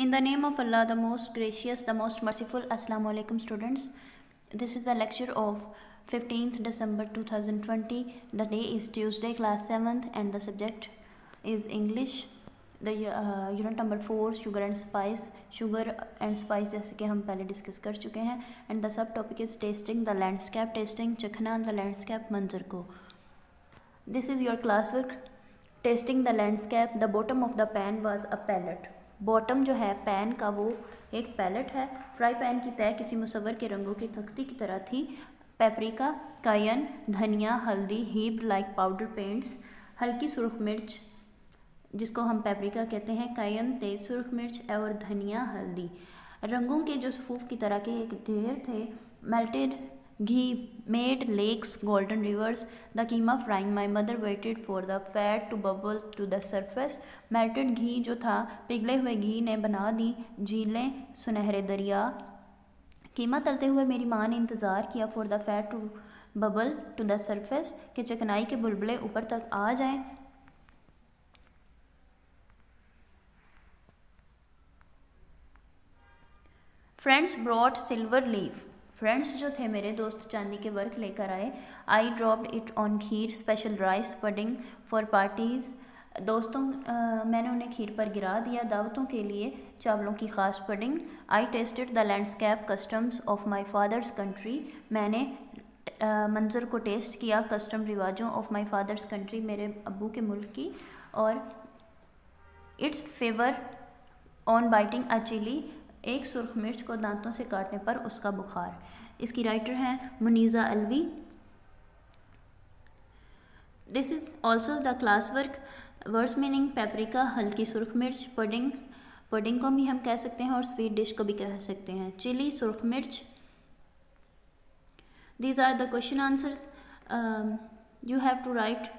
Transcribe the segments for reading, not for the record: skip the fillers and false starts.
In the name of Allah, the most gracious, the most merciful. Assalamu alaikum students. This is the lecture of 15th December 2020. The day is Tuesday, class 7th, and the subject is English. The unit number 4, sugar and spice. Sugar and spice जैसे कि हम पहले discuss कर चुके हैं. And the sub topic is tasting the landscape, tasting चखना the landscape मंजर को. This is your classwork. Tasting the landscape. The bottom of the pan was a palette. Bottom जो है पैन का वो एक पैलेट है. फ्राई पैन की तय किसी मुसव्वर के रंगों की तख्ती की तरह थी. पेपरिका, कायन, धनिया, हल्दी, हीप्ड लाइक पाउडर पेंट्स. हल्की सुर्ख मिर्च जिसको हम पेपरिका कहते हैं, कायन तेज सुर्ख मिर्च और धनिया हल्दी. रंगों के जो सफूफ की तरह के एक ढेर थे. Melted ghee made lakes golden rivers. The keema frying my mother waited for the fat to bubble to the surface. Melted ghee जो था पिघले हुए घी ने बना दी झीलें सुनहरे दरिया. कीमा तलते हुए मेरी माँ ने इंतज़ार किया for the fat to bubble to the surface कि चिकनाई के बुलबुले ऊपर तक आ जाएं. Friends brought silver leaf. Friends जो थे मेरे दोस्त चांदी के वर्क लेकर आए. I dropped it on kheer special rice pudding for parties. दोस्तों मैंने उन्हें खीर पर गिरा दिया दावतों के लिए चावलों की ख़ास pudding. I tasted the landscape customs of my father's country. मैंने मंजर को टेस्ट किया कस्टम रिवाजों ऑफ माई फादर्स कंट्री मेरे अब्बू के मुल्क की. और its flavour on biting a chilli. एक सुर्ख मिर्च को दांतों से काटने पर उसका बुखार. इसकी राइटर हैं Muniza Alvi. This is also the class work. Words meaning paprika हल्की सुर्ख मिर्च. पुडिंग पुडिंग को भी हम कह सकते हैं और स्वीट डिश को भी कह सकते हैं. चिली सुर्ख मिर्च. These are the question answers. You have to write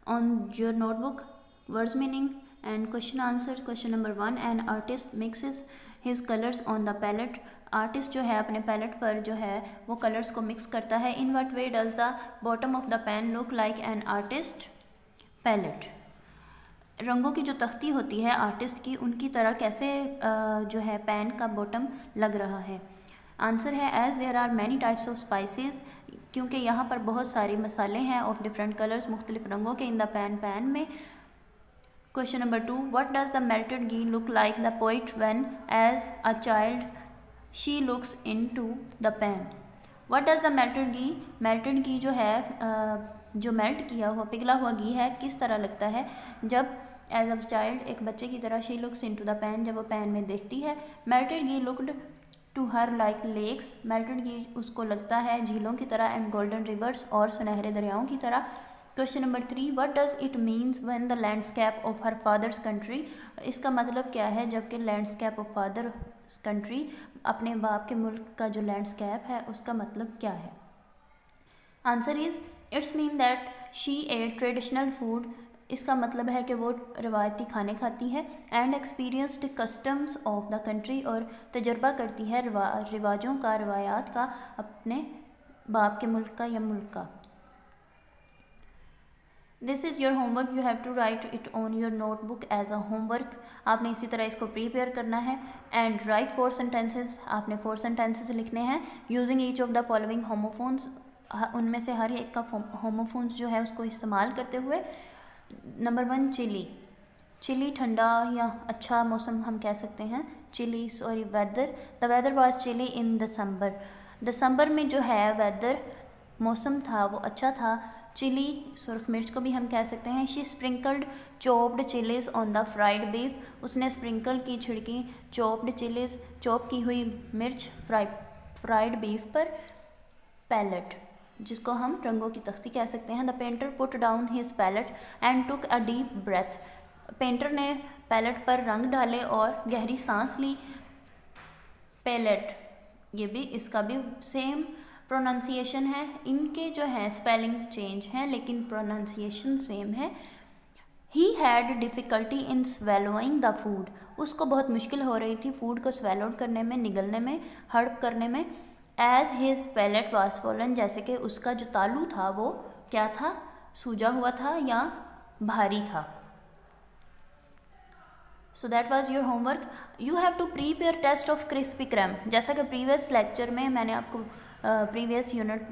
on your notebook words meaning and question answer. Question number 1, an artist mixes his colors on the palette. Artist जो है अपने पैलेट पर जो है वो कलर्स को मिक्स करता है. इन what way does the bottom of the pan look like an artist palette. रंगों की जो तख्ती होती है आर्टिस्ट की उनकी तरह कैसे जो है पैन का बॉटम लग रहा है. आंसर है as there are many types of spices. क्योंकि यहाँ पर बहुत सारे मसाले हैं ऑफ डिफरेंट कलर्स मुख्तलिफ रंगों के इन द पैन में. Question number 2, what does the melted ghee look like the poet when as a child she looks into the pan. What does the melted ghee जो है जो melt किया हुआ पिघला हुआ घी है किस तरह लगता है जब एज अ चाइल्ड एक बच्चे की तरह she looks into the pan जब वो पैन में देखती है. melted ghee looked to her like lakes. melted ghee उसको लगता है झीलों की तरह एंड गोल्डन रिवर्स और सुनहरे दरियाओं की तरह. Question number 3, what does it means when the landscape of her father's country. इसका मतलब क्या है जबकि landscape of father's country अपने बाप के मुल्क का जो लैंडस्केप है उसका मतलब क्या है. Answer is its mean that she ate traditional food. इसका मतलब है कि वो रवायती खाने खाती है. And experienced customs of the country और तजर्बा करती है रिवाजों का रवायात का अपने बाप के मुल्क का या मुल्क का. This is your homework. You have to write it on your notebook as a homework. आपने इसी तरह इसको प्रिपेयर करना है. And write 4 sentences. आपने 4 सेंटेंसेस लिखने हैं using each of the following homophones. उनमें से हर एक का होमोफोन्स जो है उसको इस्तेमाल करते हुए. Number 1 chilli. चिली ठंडा या अच्छा मौसम हम कह सकते हैं. Chilly sorry weather. The weather was chilly in December. दिसंबर में जो है वेदर मौसम था वो अच्छा था. चिली सुर्ख मिर्च को भी हम कह सकते हैं. She sprinkled chopped chillies on the fried beef. उसने स्प्रिंकल की छिड़की चॉप्ड चिलीज़ चॉप की हुई मिर्च फ्राइड बीफ पर. पैलेट जिसको हम रंगों की तख्ती कह सकते हैं. The painter put down his palette and took a deep breath. Painter ने पैलेट पर रंग डाले और गहरी सांस ली. पैलेट ये भी इसका भी सेम प्रोनाउंसिएशन है. इनके जो है स्पेलिंग चेंज हैं लेकिन प्रोनाउंसिएशन सेम है. He had difficulty in swallowing the food. उसको बहुत मुश्किल हो रही थी फूड को स्वेलो करने में निगलने में हड़प करने में. As his palette was swollen जैसे कि उसका जो तालू था वो क्या था सूजा हुआ था या भारी था. So that was your homework. You have to prepare test of crispy cram. जैसा कि प्रीवियस लेक्चर में मैंने आपको प्रीवियस यूनिट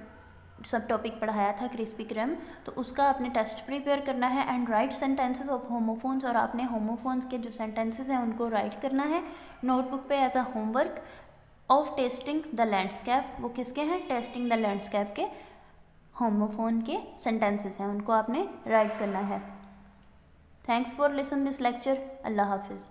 सब टॉपिक पढ़ाया था क्रिस्पी क्रैम, तो उसका आपने टेस्ट प्रिपेयर करना है. And right sentences of homophones, और आपने होमोफोन्स के जो सेंटेंसेस हैं उनको राइट करना है नोटबुक पे as a homework. Of testing the landscape, वो किसके हैं? टेस्टिंग द लैंडस्केप के होमोफोन के सेंटेंसेस हैं, उनको आपने राइट करना है. Thanks for listen this lecture. अल्लाह हाफिज़.